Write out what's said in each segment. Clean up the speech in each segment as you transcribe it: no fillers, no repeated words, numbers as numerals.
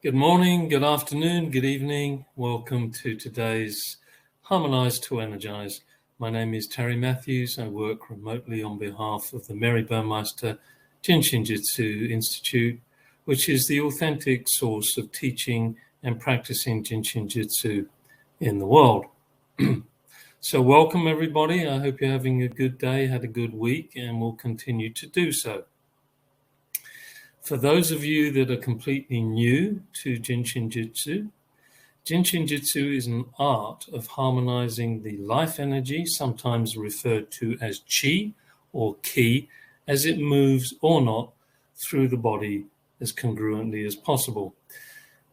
Good morning, good afternoon, good evening. Welcome to today's Harmonize 2Energize. My name is Terry Matthews. I work remotely on behalf of the Mary Burmeister Jin Shin Jyutsu Institute, which is the authentic source of teaching and practicing Jin Shin Jyutsu in the world. So welcome everybody. I hope you're having a good day, had a good week, and will continue to do so. For those of you that are completely new to Jin Shinjutsu, Jin Shinjutsu is an art of harmonizing the life energy, sometimes referred to as chi or ki, as it moves or not through the body as congruently as possible.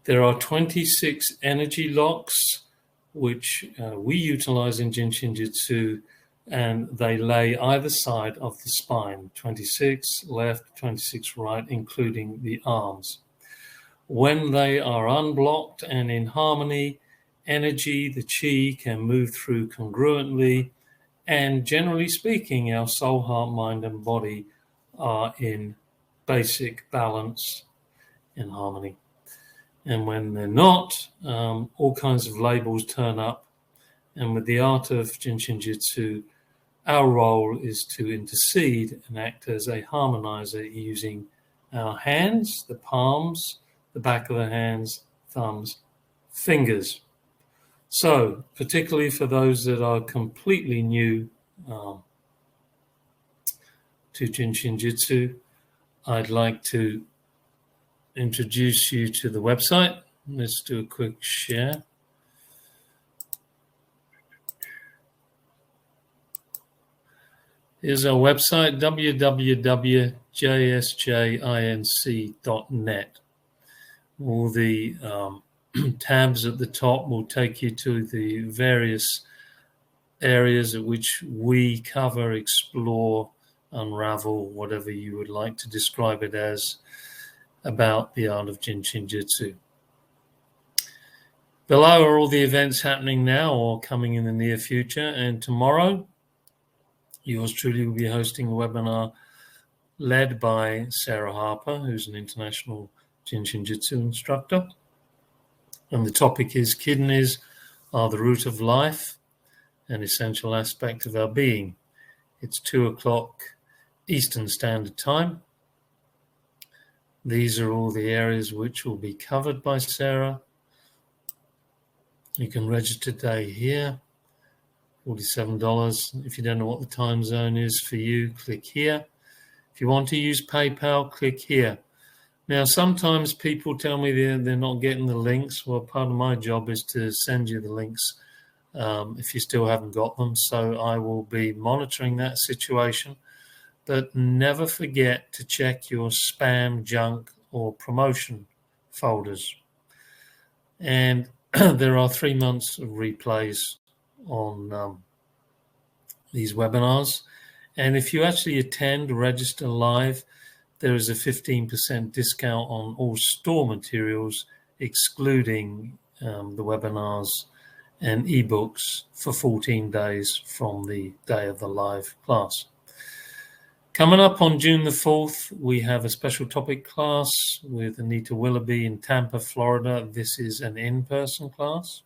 There are 26 energy locks, which we utilize in Jin Shinjutsu, and they lay either side of the spine, 26 left, 26 right, including the arms. When they are unblocked and in harmony, energy, the chi, can move through congruently, and generally speaking, our soul, heart, mind, and body are in basic balance and harmony. And when they're not, all kinds of labels turn up. And with the art of Jin Shinjutsu, our role is to intercede and act as a harmonizer using our hands, the palms, the back of the hands, thumbs, fingers. So, particularly for those that are completely new to Jin Shinjutsu, I'd like to introduce you to the website. Let's do a quick share. Here's our website, www.jsjinc.net. All the tabs at the top will take you to the various areas at which we cover, explore, unravel, whatever you would like to describe it as, about the art of Jin Shinjutsu. Below are all the events happening now or coming in the near future, and tomorrow, yours truly will be hosting a webinar led by Sarah Harper, who's an international Jin Shinjutsu instructor. And the topic is kidneys are the root of life, an essential aspect of our being. It's 2:00 Eastern Standard Time. These are all the areas which will be covered by Sarah. You can register today here. $47. If you don't know what the time zone is for you, click here. If you want to use PayPal, click here. Now, sometimes people tell me they're not getting the links. Well, part of my job is to send you the links if you still haven't got them. So I will be monitoring that situation. But never forget to check your spam, junk, or promotion folders. And there are 3 months of replays on these webinars, and if you actually attend, register live, there is a 15% discount on all store materials, excluding the webinars and ebooks for 14 days from the day of the live class. Coming up on June the 4th, we have a special topic class with Anita Willoughby in Tampa, Florida. This is an in-person class.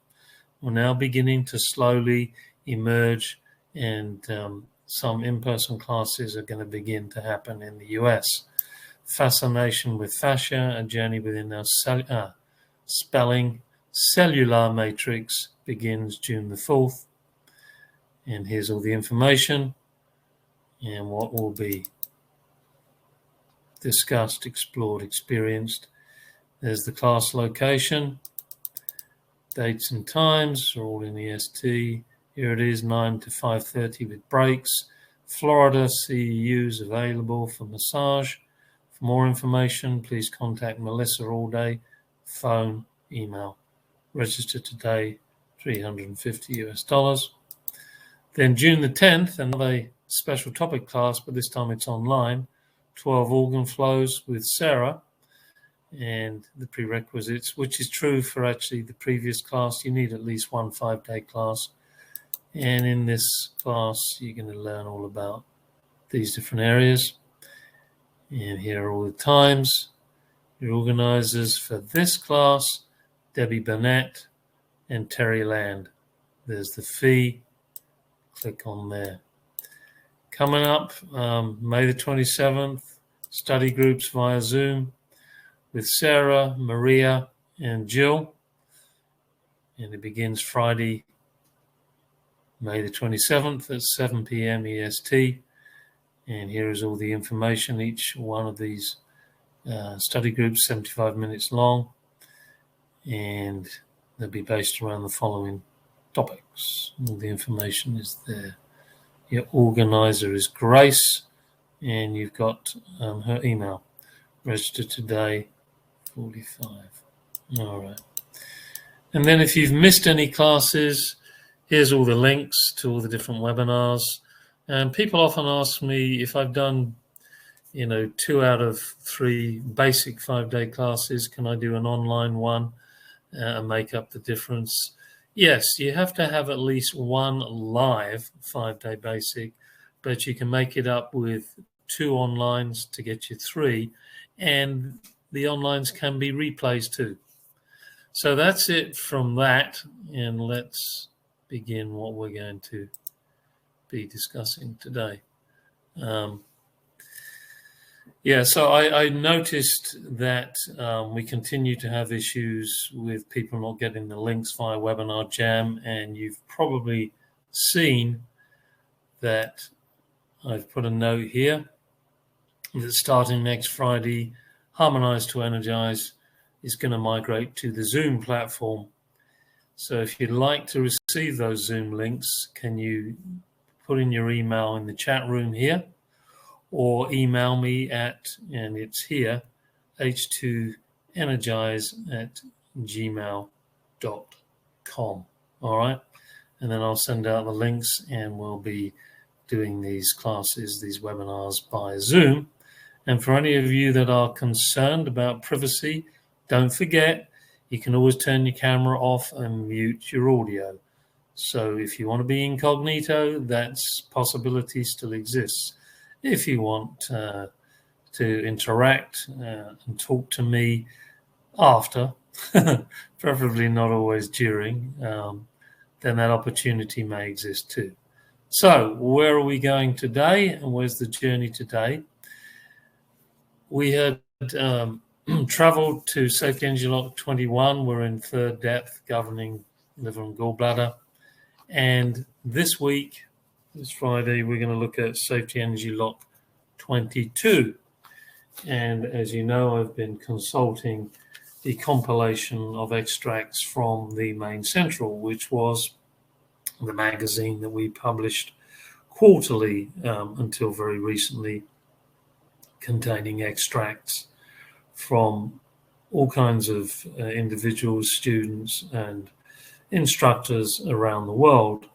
We're now beginning to slowly emerge, and some in-person classes are going to begin to happen in the US. Fascination with Fascia, a journey within our spelling cellular matrix, begins June the 4th. And here's all the information and what will be discussed, explored, experienced. There's the class location. Dates and times are all in EST. Here it is, 9 to 5:30 with breaks. Florida CEUs available for massage. For more information, please contact Melissa all day, phone, email. Register today, $350. Then June the 10th, another special topic class, but this time it's online, 12 organ flows with Sarah. And the prerequisites, which is true for actually the previous class, you need at least one 5-day class. And in this class, you're going to learn all about these different areas. And here are all the times. Your organizers for this class, Debbie Burnett and Terry Land. There's the fee. Click on there. Coming up, May the 27th, study groups via Zoom with Sarah, Maria, and Jill. And it begins Friday, May the 27th at 7 p.m. EST. And here is all the information. Each one of these study groups, 75 minutes long. And they'll be based around the following topics. All the information is there. Your organizer is Grace, and you've got her email. Register today, 45. All right. And then if you've missed any classes, here's all the links to all the different webinars. And people often ask me if I've done, 2 out of 3 basic 5-day classes, can I do an online one and make up the difference? Yes, you have to have at least one live 5-day basic, but you can make it up with 2 onlines to get you 3, and the onlines can be replays too. So that's it from that, and let's begin what we're going to be discussing today. So I noticed that we continue to have issues with people not getting the links via Webinar Jam, and you've probably seen that I've put a note here that starting next Friday, Harmonize to Energize is going to migrate to the Zoom platform. So if you'd like to receive those Zoom links, can you put in your email in the chat room here, or email me and it's here, h2energize@gmail.com. All right. And then I'll send out the links, and we'll be doing these classes, these webinars by Zoom. And for any of you that are concerned about privacy, don't forget, you can always turn your camera off and mute your audio. So if you want to be incognito, that possibility still exists. If you want to interact and talk to me after, preferably not always during, then that opportunity may exist too. So where are we going today, and where's the journey today? We had traveled to Safety Energy Lock 21. We're in third depth, governing liver and gallbladder. And this week, this Friday, we're going to look at Safety Energy Lock 22. And as you know, I've been consulting the compilation of extracts from the Main Central, which was the magazine that we published quarterly until very recently, containing extracts from all kinds of individuals, students, and instructors around the world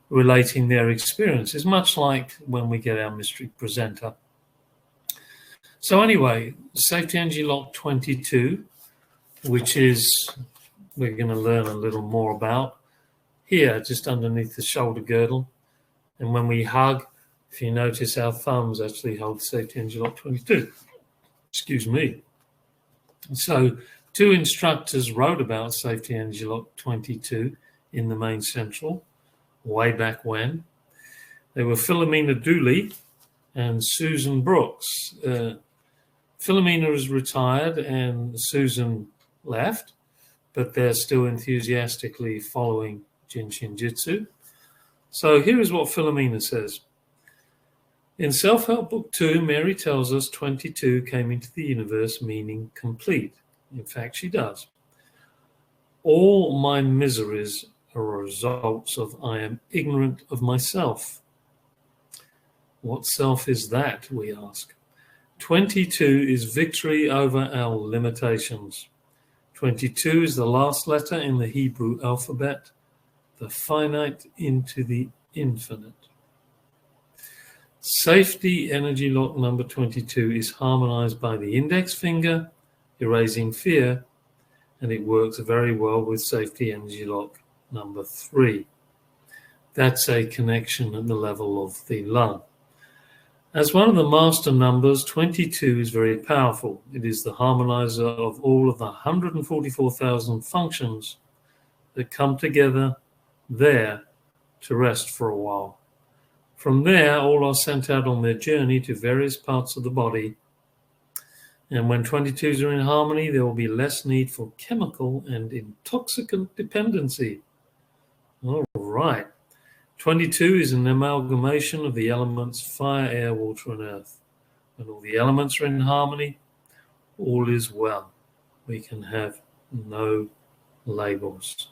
relating their experiences, much like when we get our mystery presenter. So anyway, Safety Energy Lock 22, which is, we're going to learn a little more about, here, just underneath the shoulder girdle. And when we hug, if you notice, our thumbs actually hold Safety Energy Lock 22. Excuse me. So 2 instructors wrote about Safety Energy Lock 22 in the Main Central way back when. They were Philomena Dooley and Susan Brooks. Philomena is retired and Susan left, but they're still enthusiastically following Jin Shinjutsu. So here is what Philomena says. In Self-Help Book 2, Mary tells us 22 came into the universe meaning complete. In fact, she does. All my miseries are results of I am ignorant of myself. What self is that, we ask? 22 is victory over our limitations. 22 is the last letter in the Hebrew alphabet, the finite into the infinite. Safety Energy Lock number 22 is harmonized by the index finger, erasing fear, and it works very well with Safety Energy Lock number 3. That's a connection at the level of the lung. As one of the master numbers, 22 is very powerful. It is the harmonizer of all of the 144,000 functions that come together there to rest for a while. From there, all are sent out on their journey to various parts of the body. And when 22s are in harmony, there will be less need for chemical and intoxicant dependency. All right. 22 is an amalgamation of the elements fire, air, water, and earth. When all the elements are in harmony, all is well. We can have no labels.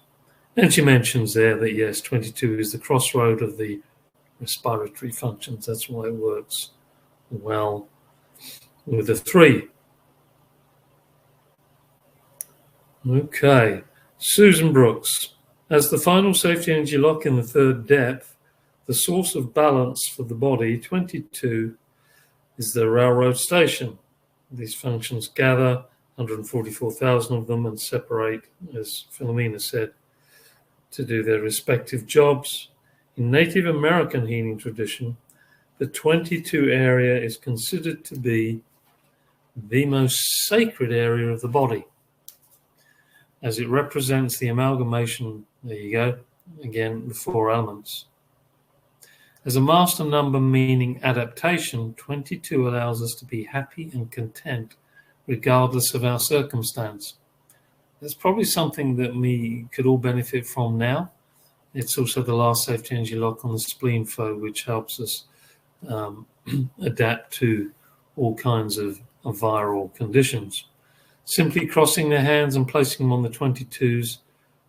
And she mentions there that, yes, 22 is the crossroad of the respiratory functions. That's why it works well with the 3. Okay, Susan Brooks. As the final safety energy lock in the 3rd depth, the source of balance for the body, 22, is the railroad station. These functions gather, 144,000 of them, and separate, as Philomena said, to do their respective jobs. In Native American healing tradition, the 22 area is considered to be the most sacred area of the body, as it represents the amalgamation, there you go, again, the 4 elements. As a master number meaning adaptation, 22 allows us to be happy and content regardless of our circumstance. That's probably something that we could all benefit from now. It's also the last safety energy lock on the spleen flow, which helps us adapt to all kinds of viral conditions. Simply crossing their hands and placing them on the 22s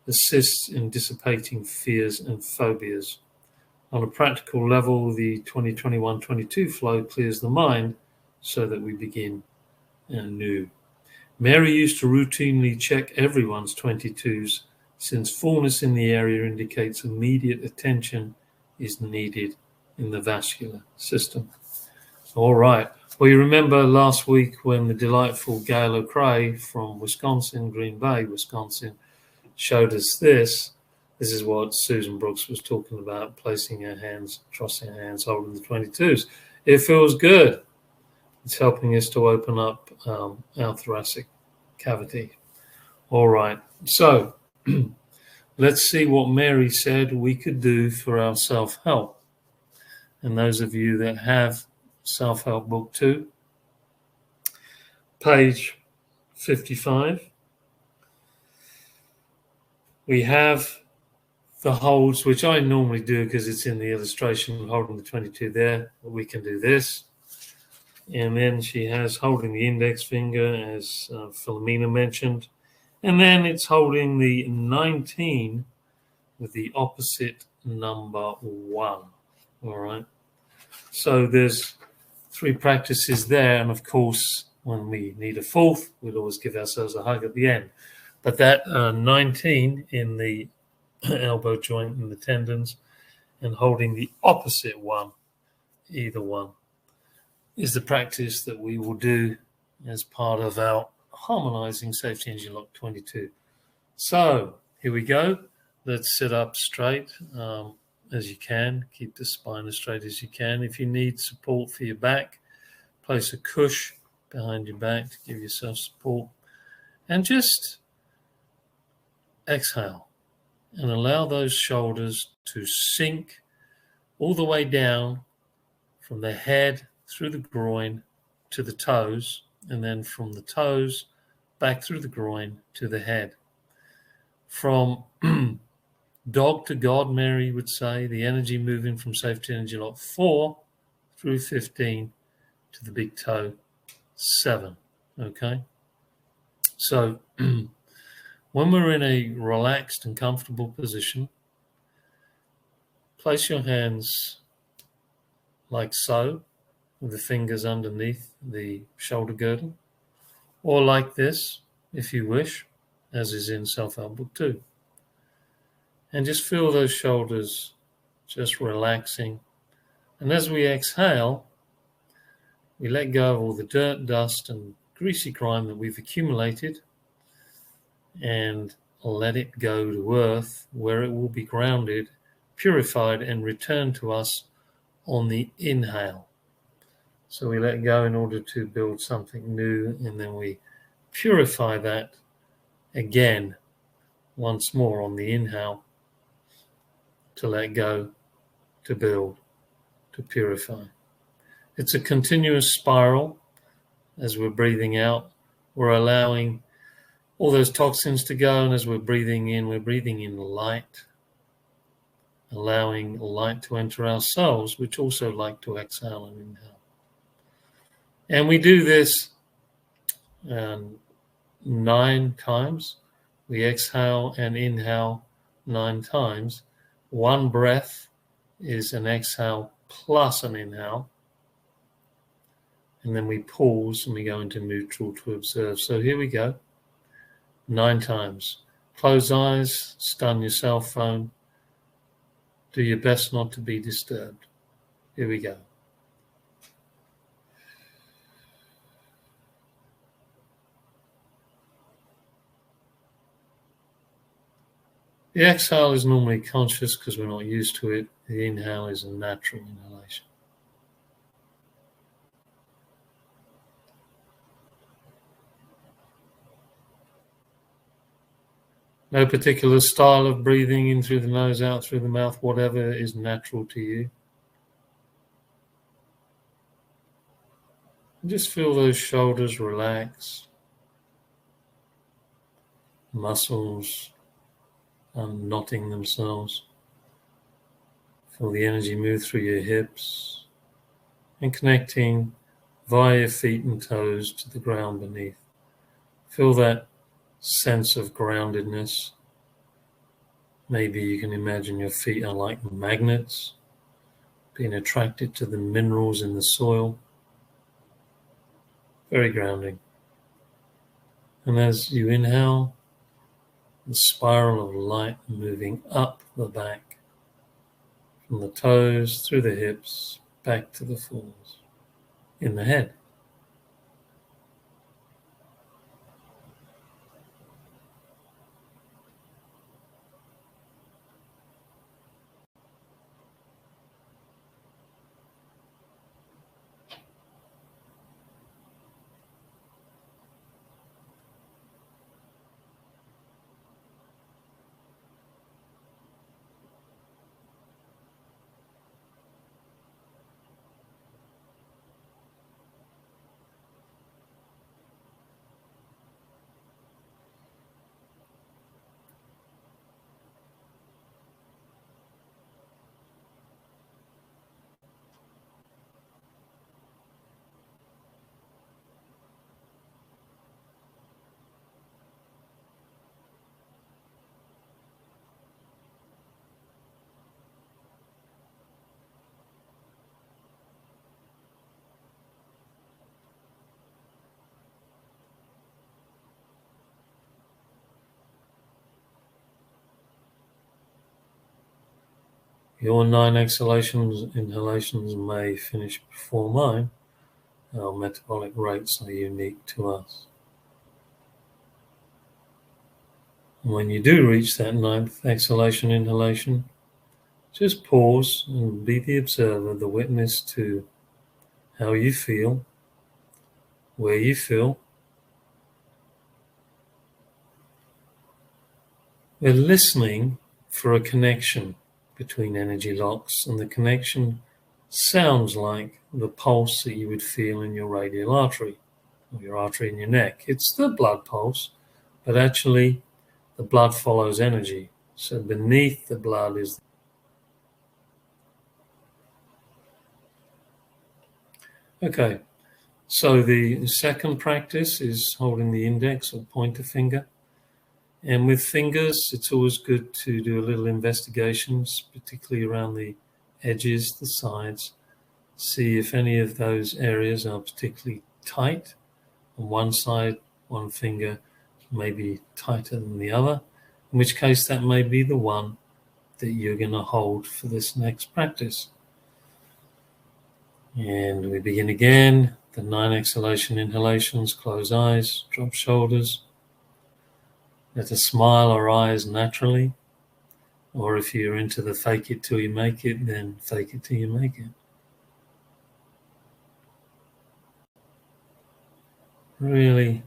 assists in dissipating fears and phobias. On a practical level, the 2021-22 flow clears the mind so that we begin anew. Mary used to routinely check everyone's 22s, since fullness in the area indicates immediate attention is needed in the vascular system. All right. Well, you remember last week when the delightful Gail O'Cray from Wisconsin, Green Bay, Wisconsin, showed us this. This is what Susan Brooks was talking about, placing her hands, crossing her hands, holding the 22s. It feels good. It's helping us to open up our thoracic cavity. All right. So let's see what Mary said we could do for our self-help. And those of you that have Self-Help Book 2, page 55, we have the holds, which I normally do because it's in the illustration, holding the 22 there. We can do this. And then she has holding the index finger, as Philomena mentioned. And then it's holding the 19 with the opposite number 1. All right. So there's 3 practices there. And of course, when we need a 4th, we'll always give ourselves a hug at the end. But that 19 in the elbow joint and the tendons, and holding the opposite one, either one, is the practice that we will do as part of our Harmonizing Safety Energy Lock 22. So here we go. Let's sit up straight as you can. Keep the spine as straight as you can. If you need support for your back, place a cush behind your back to give yourself support. And just exhale and allow those shoulders to sink all the way down from the head through the groin to the toes, and then from the toes back through the groin to the head. From dog to God, Mary would say, the energy moving from Safety Energy Lock 4 through 15 to the big toe 7. Okay? So when we're in a relaxed and comfortable position, place your hands like so, with the fingers underneath the shoulder girdle, or like this, if you wish, as is in Self-Help Book 2. And just feel those shoulders just relaxing. And as we exhale, we let go of all the dirt, dust, and greasy grime that we've accumulated, and let it go to earth, where it will be grounded, purified, and returned to us on the inhale. So we let go in order to build something new, and then we purify that again once more on the inhale, to let go, to build, to purify. It's a continuous spiral. As we're breathing out, we're allowing all those toxins to go, and as we're breathing in light, allowing light to enter our cells, which also like to exhale and inhale. And we do this 9 times. We exhale and inhale 9 times. One breath is an exhale plus an inhale. And then we pause and we go into neutral to observe. So here we go. 9 times. Close eyes, stun your cell phone. Do your best not to be disturbed. Here we go. The exhale is normally conscious because we're not used to it. The inhale is a natural inhalation. No particular style of breathing, in through the nose, out through the mouth, whatever is natural to you. And just feel those shoulders relax. Muscles unknotting themselves. Feel the energy move through your hips and connecting via your feet and toes to the ground beneath. Feel that sense of groundedness. Maybe you can imagine your feet are like magnets, being attracted to the minerals in the soil. Very grounding. And as you inhale, the spiral of light moving up the back, from the toes, through the hips, back to the falls, in the head. Your 9 inhalations may finish before mine. Our metabolic rates are unique to us. And when you do reach that 9th exhalation inhalation, just pause and be the observer, the witness to how you feel, where you feel. We're listening for a connection between energy locks, and the connection sounds like the pulse that you would feel in your radial artery, or your artery in your neck. It's the blood pulse, but actually the blood follows energy. So beneath the blood is. Okay, so the second practice is holding the index or pointer finger. And with fingers, it's always good to do a little investigations, particularly around the edges, the sides. See if any of those areas are particularly tight. On one side, one finger may be tighter than the other, in which case that may be the one that you're going to hold for this next practice. And we begin again, the 9 exhalation inhalations, close eyes, drop shoulders. Let a smile arise naturally, or if you're into the fake it till you make it, then fake it till you make it. Really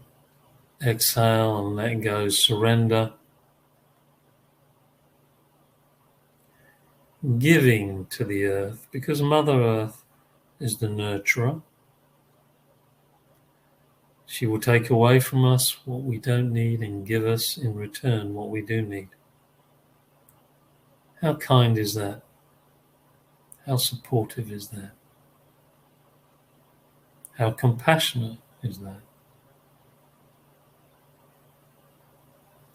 exhale and let go, surrender. Giving to the earth, because Mother Earth is the nurturer. She will take away from us what we don't need and give us in return what we do need. How kind is that? How supportive is that? How compassionate is that?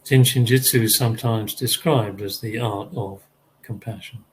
Jin Shinjutsu is sometimes described as the art of compassion.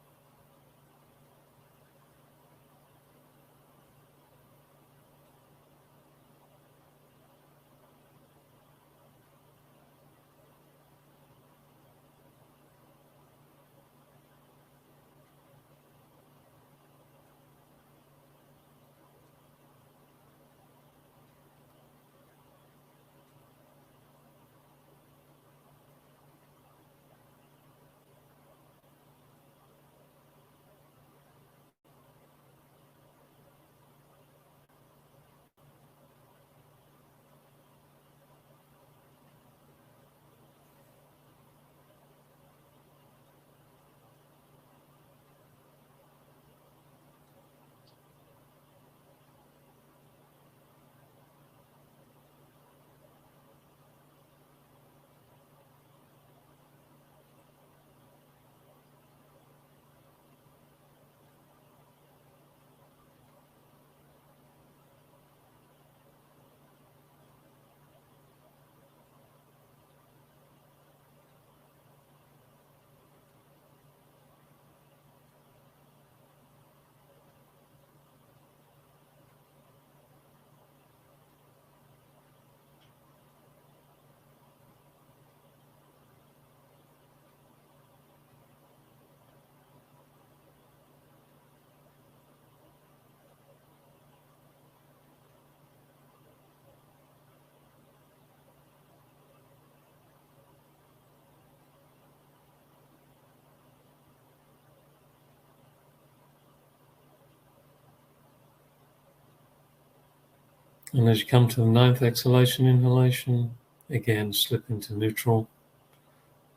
And as you come to the 9th exhalation, inhalation, again slip into neutral,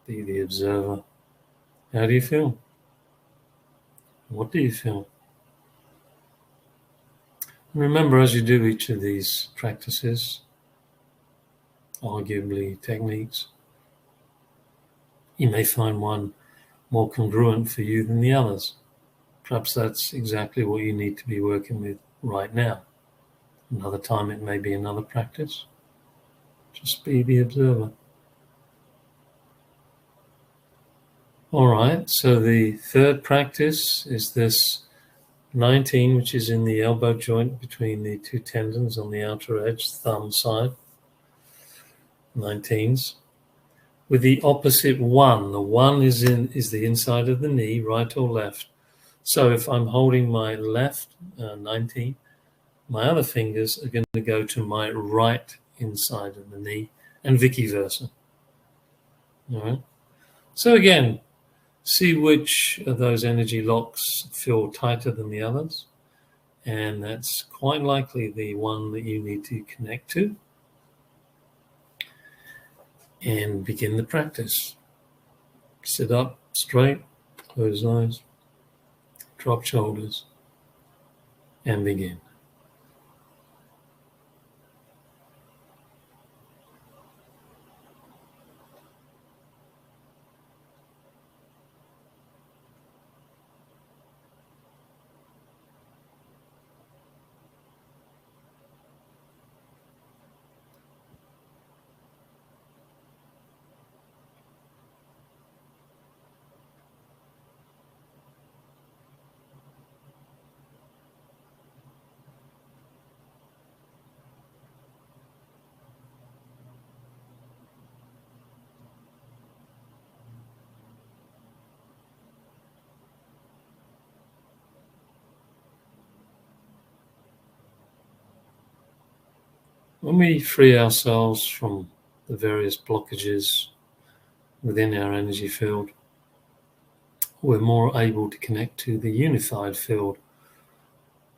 be the observer. How do you feel? What do you feel? And remember, as you do each of these practices, arguably techniques, you may find one more congruent for you than the others. Perhaps that's exactly what you need to be working with right now. Another time it may be another practice. Just be the observer. All right, so the third practice is this 19, which is in the elbow joint between the two tendons on the outer edge, thumb side. 19s. With the opposite 1. The 1 is the inside of the knee, right or left. So if I'm holding my left 19, my other fingers are going to go to my right inside of the knee, and vice versa. All right. So again, see which of those energy locks feel tighter than the others, and that's quite likely the one that you need to connect to. And begin the practice. Sit up straight, close eyes, drop shoulders, and begin. When we free ourselves from the various blockages within our energy field, we're more able to connect to the unified field,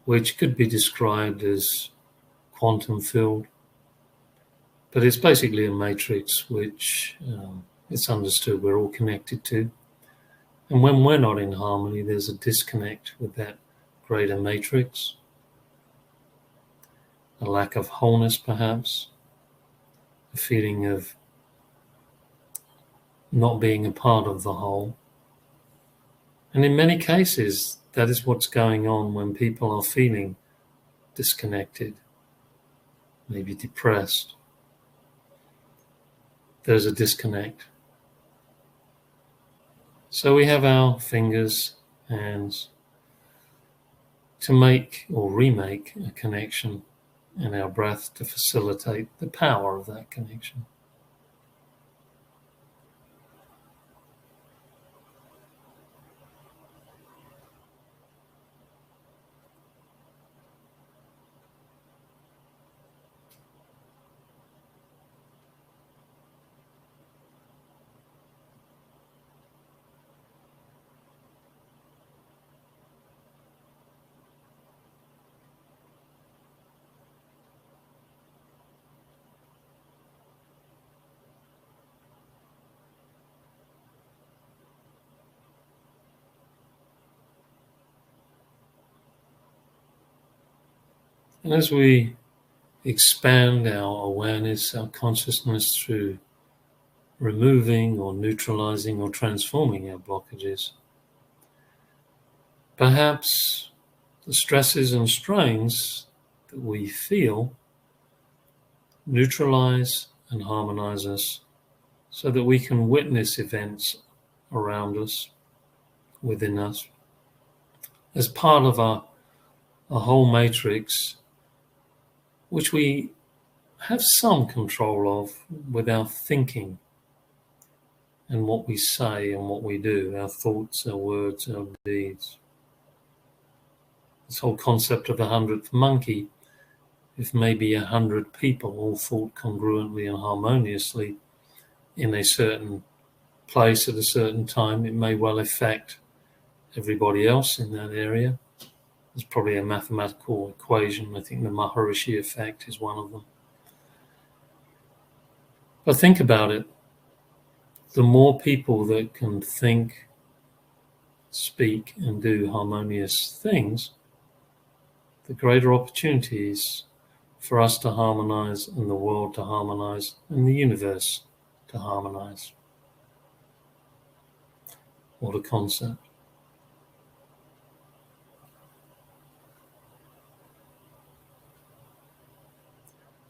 which could be described as quantum field, But it's basically a matrix which it's understood we're all connected to. And when we're not in harmony, there's a disconnect with that greater matrix, a lack of wholeness perhaps, a feeling of not being a part of the whole. And in many cases, that is what's going on when people are feeling disconnected, maybe depressed. There's a disconnect. So we have our fingers, hands, to make or remake a connection, and our breath to facilitate the power of that connection. And as we expand our awareness, our consciousness through removing or neutralizing or transforming our blockages, perhaps the stresses and strains that we feel neutralize and harmonize us so that we can witness events around us, within us, as part of a whole matrix which we have some control of with our thinking and what we say and what we do, our thoughts, our words, our deeds. This whole concept of the 100th monkey, if maybe 100 people all thought congruently and harmoniously in a certain place at a certain time, it may well affect everybody else in that area. There's probably a mathematical equation. I think the Maharishi effect is one of them. But think about it. The more people that can think, speak, and do harmonious things, the greater opportunities for us to harmonize and the world to harmonize and the universe to harmonize. What a concept.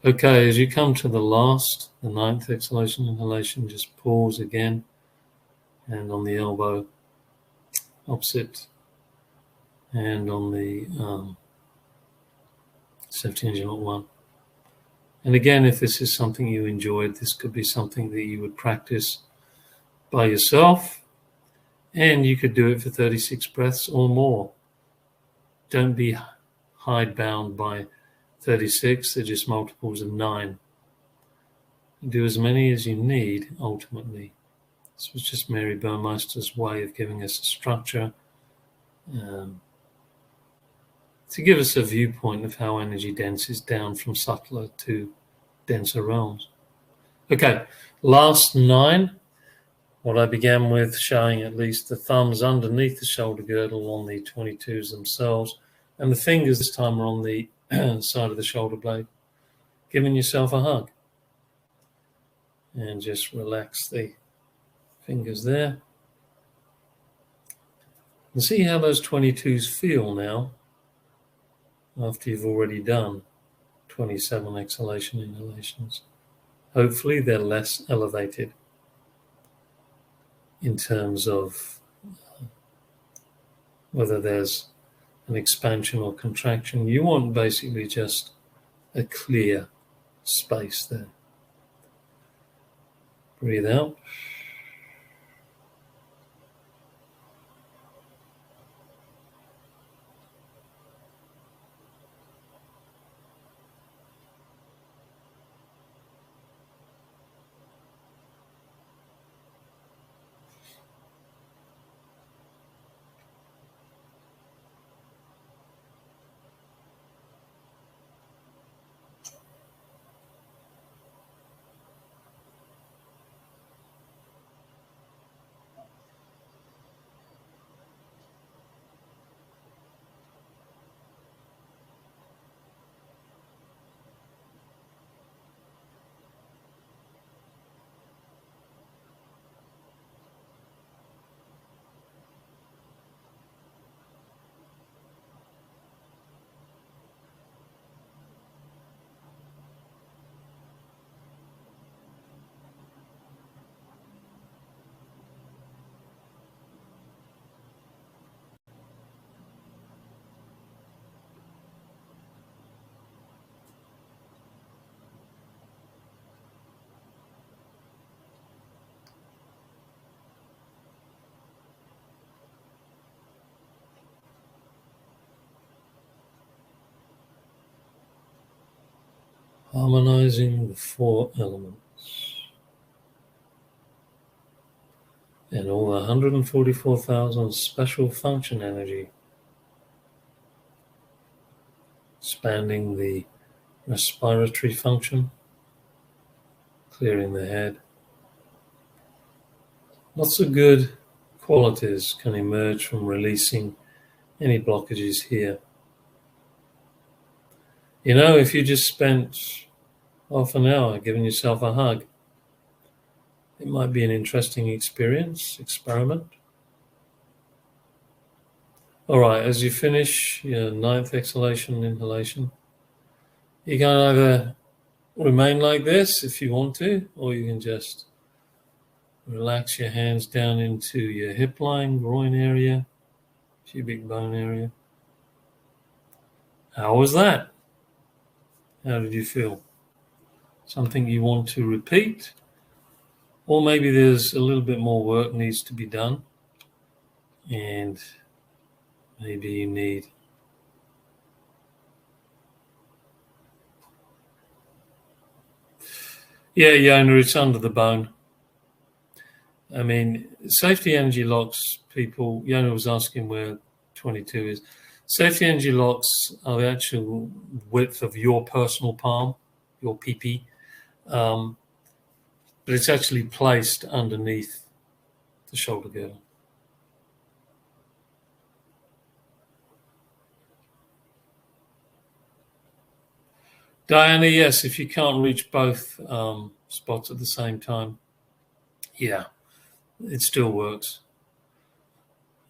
Okay, as you come to the ninth exhalation, inhalation, just pause again, hand on the elbow, opposite hand on the safety engine at 1. And again, if this is something you enjoyed, this could be something that you would practice by yourself, and you could do it for 36 breaths or more. Don't be hidebound by 36, they're just multiples of 9. Do as many as you need, ultimately. This was just Mary Burmeister's way of giving us a structure to give us a viewpoint of how energy denses down from subtler to denser realms. Okay, last 9. What I began with, showing at least the thumbs underneath the shoulder girdle on the 22s themselves, and the fingers this time are on the side of the shoulder blade. Giving yourself a hug. And just relax the fingers there. And see how those 22s feel now after you've already done 27 exhalation inhalations. Hopefully they're less elevated in terms of whether there's an expansion or contraction. You want basically just a clear space there. Breathe out. Harmonizing the 4 elements and all the 144,000 special function energy, expanding the respiratory function, clearing the head. Lots of good qualities can emerge from releasing any blockages here. You know, if you just spent half an hour giving yourself a hug, it might be an interesting experiment. All right, as you finish your 9th exhalation, inhalation, you can either remain like this if you want to, or you can just relax your hands down into your hip line, groin area, pubic bone area. How was that? How did you feel? Something you want to repeat? Or maybe there's a little bit more work needs to be done, and maybe you need Yona, it's under the bone. I mean, safety energy locks, people, Yona was asking where 22 is. Safety energy locks are the actual width of your personal palm, your PP, but it's actually placed underneath the shoulder girdle. Diana, yes, if you can't reach both spots at the same time, yeah, it still works.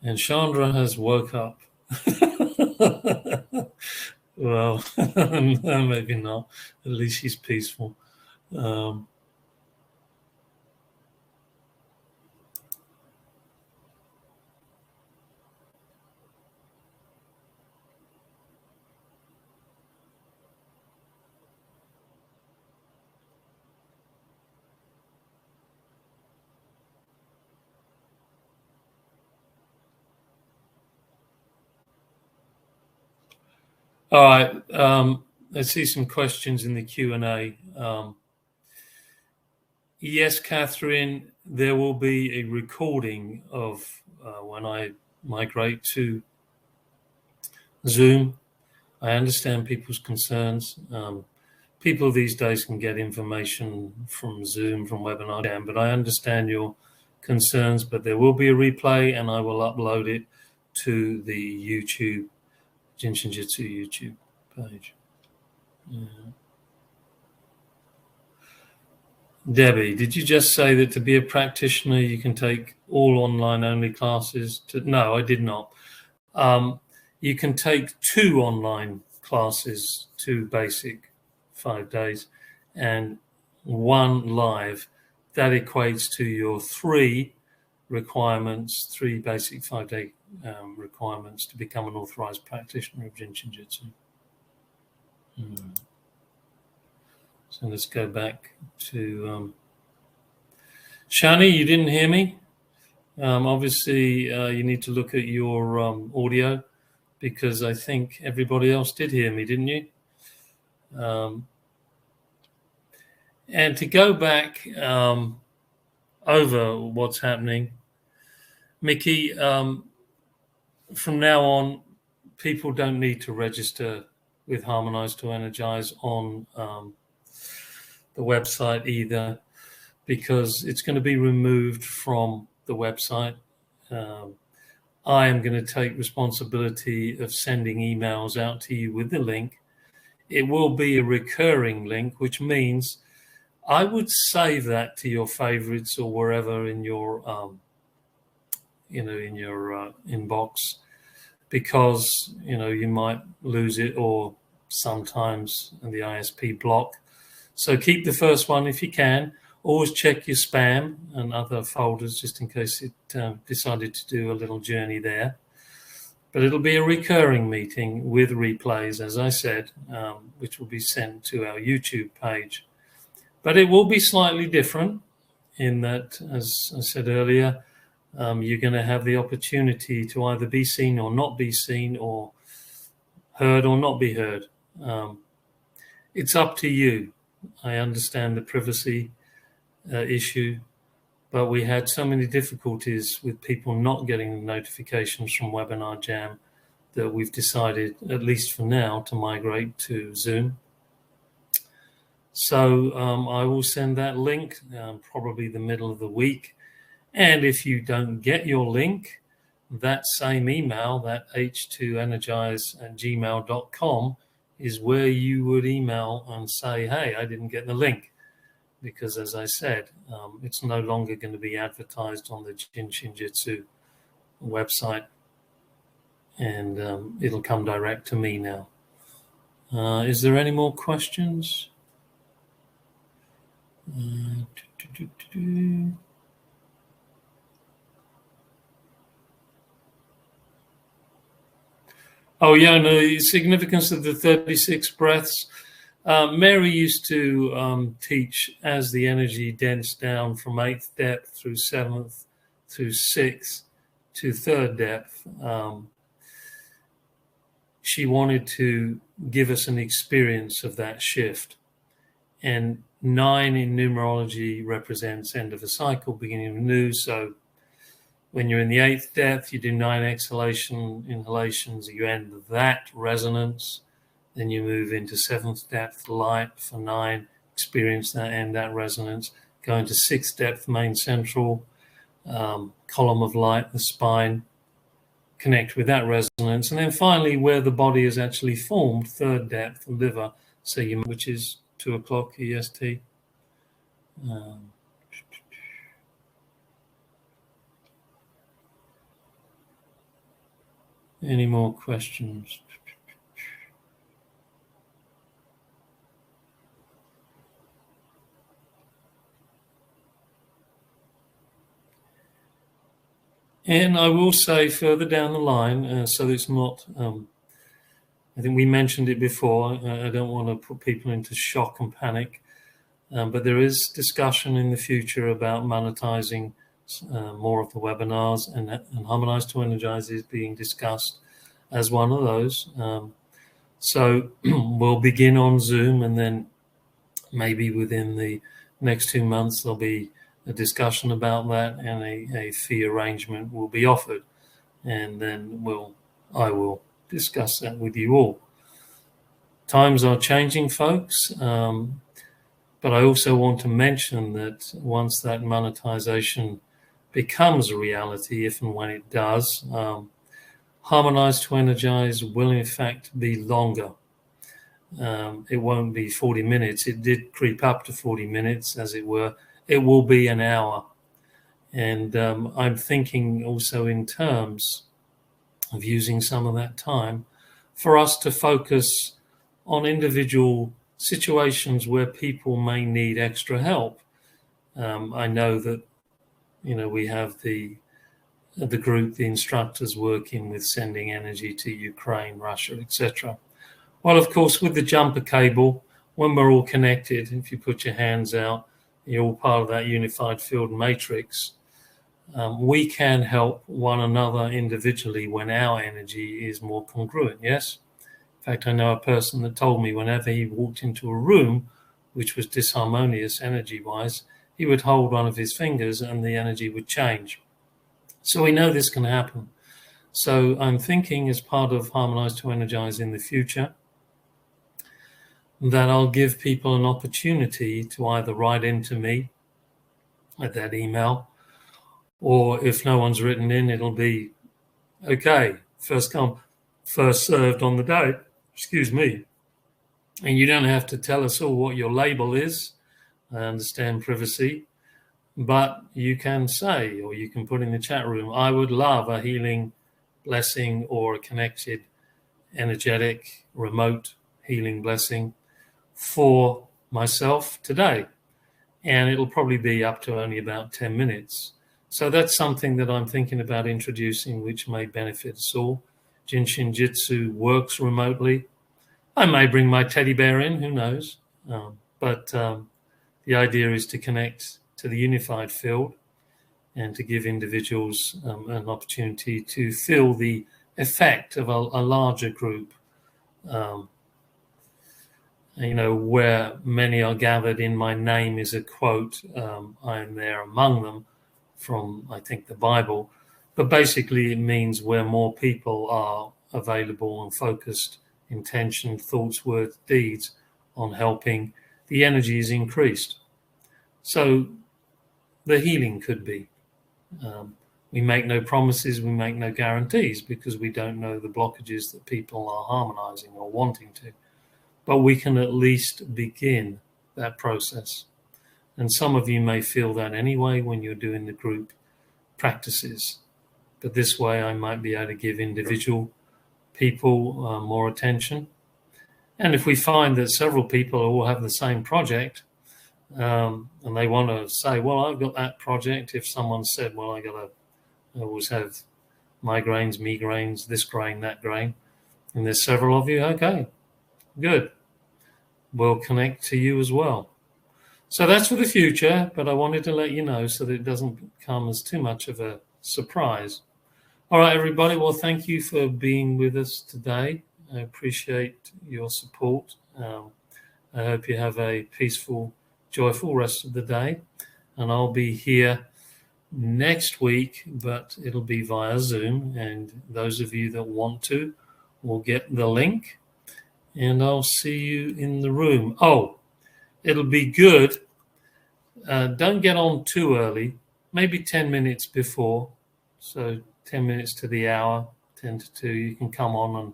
And Chandra has woke up. Well, maybe not. At least she's peaceful. All right. I see some questions in the Q&A. Yes, Catherine, there will be a recording of when I migrate to Zoom. I understand people's concerns. People these days can get information from Zoom, from webinar, but I understand your concerns. But there will be a replay, and I will upload it to the YouTube, Jin Shin Jyutsu YouTube page. Yeah. Debbie, did you just say that to be a practitioner, you can take all online only classes? No, I did not. You can take 2 online classes, 2 basic, 5 days, and 1 live. That equates to your 3 requirements, 3 basic 5-day requirements to become an authorized practitioner of Jin Shinjutsu. So let's go back to Shani. You didn't hear me. Obviously, you need to look at your audio, because I think everybody else did hear me, didn't you? And to go back over what's happening, Mickey, from now on, people don't need to register with Harmonize to Energize on the website either, because it's going to be removed from the website. I am going to take responsibility of sending emails out to you with the link. It will be a recurring link, which means I would save that to your favorites or wherever in your, in your inbox, because, you might lose it, or sometimes the ISP block. So keep the first one if you can. Always check your spam and other folders just in case it decided to do a little journey there. But it'll be a recurring meeting with replays, as I said, which will be sent to our YouTube page. But it will be slightly different in that, as I said earlier, you're going to have the opportunity to either be seen or not be seen, or heard or not be heard. It's up to you. I understand the privacy issue, but we had so many difficulties with people not getting the notifications from Webinar Jam that we've decided, at least for now, to migrate to Zoom. So I will send that link probably the middle of the week. And if you don't get your link, that same email, that h2energize@gmail.com, is where you would email and say, hey, I didn't get the link. Because as I said, it's no longer going to be advertised on the Jin Shinjutsu website. And it'll come direct to me now. Is there any more questions? Oh, yeah, no, the significance of the 36 breaths. Mary used to teach as the energy densed down from 8th depth through 7th through 6th to 3rd depth. She wanted to give us an experience of that shift. And 9 in numerology represents end of a cycle, beginning of a new. So when you're in the 8th depth, you do 9 inhalations, you end that resonance. Then you move into 7th depth light for 9, experience that, end that resonance. Go into 6th depth main central, column of light, the spine, connect with that resonance. And then finally, where the body is actually formed, 3rd depth, the liver, so which is 2 o'clock EST. Any more questions? And I will say further down the line, so it's not, I think we mentioned it before, I don't want to put people into shock and panic, but there is discussion in the future about monetizing more of the webinars, and Harmonize to Energize is being discussed as one of those. So we'll begin on Zoom, and then maybe within the next 2 months there'll be a discussion about that, and a fee arrangement will be offered, and then I will discuss that with you all. Times are changing, folks, but I also want to mention that once that monetization becomes a reality, if and when it does, Harmonize to Energize will in fact be longer. It won't be 40 minutes. It did creep up to 40 minutes, as it were. It will be an hour. And I'm thinking also in terms of using some of that time for us to focus on individual situations where people may need extra help. I know that, we have the group, the instructors working with sending energy to Ukraine, Russia, etc. Well, of course, with the jumper cable, when we're all connected, if you put your hands out, you're all part of that unified field matrix. We can help one another individually when our energy is more congruent, yes? In fact, I know a person that told me whenever he walked into a room which was disharmonious energy-wise, he would hold one of his fingers and the energy would change. So we know this can happen. So I'm thinking, as part of Harmonize to Energize in the future, that I'll give people an opportunity to either write into me at that email, or if no one's written in, it'll be, okay, first come, first served on the day, And you don't have to tell us all what your label is. I understand privacy, but you can say, or you can put in the chat room, I would love a healing blessing or a connected, energetic, remote healing blessing for myself today. And it'll probably be up to only about 10 minutes. So that's something that I'm thinking about introducing, which may benefit us all. Jin Shinjutsu works remotely. I may bring my teddy bear in, who knows? But the idea is to connect to the unified field and to give individuals an opportunity to feel the effect of a larger group. where many are gathered in my name is a quote, I am there among them, from, I think, the Bible. But basically it means where more people are available and focused intention, thoughts, words, deeds on helping, the energy is increased. So the healing could be. We make no promises, we make no guarantees, because we don't know the blockages that people are harmonizing or wanting to. But we can at least begin that process. And some of you may feel that anyway when you're doing the group practices. But this way I might be able to give individual people more attention. And if we find that several people all have the same project, and they want to say, well, I've got that project. If someone said, well, I always have migraines, this grain, that grain, and there's several of you, okay, good. We'll connect to you as well. So that's for the future, but I wanted to let you know so that it doesn't come as too much of a surprise. All right, everybody. Well, thank you for being with us today. I appreciate your support. I hope you have a peaceful, joyful rest of the day. And I'll be here next week, but it'll be via Zoom. And those of you that want to will get the link. And I'll see you in the room. Oh, it'll be good. Don't get on too early, maybe 10 minutes before. So 10 minutes to the hour, 10 to 2, you can come on, and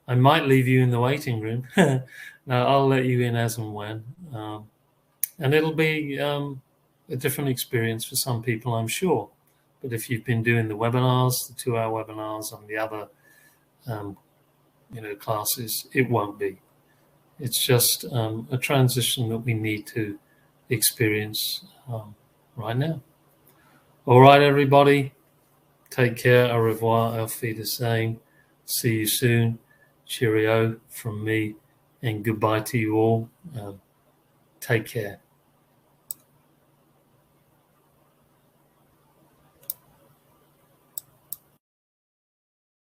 I might leave you in the waiting room. No, I'll let you in as and when. And it'll be a different experience for some people, I'm sure. But if you've been doing the webinars, the 2-hour webinars and the other classes, it won't be. It's just a transition that we need to experience right now. All right, everybody. Take care. Au revoir. Auf Wiedersehen. See you soon. Cheerio from me, and goodbye to you all. Take care.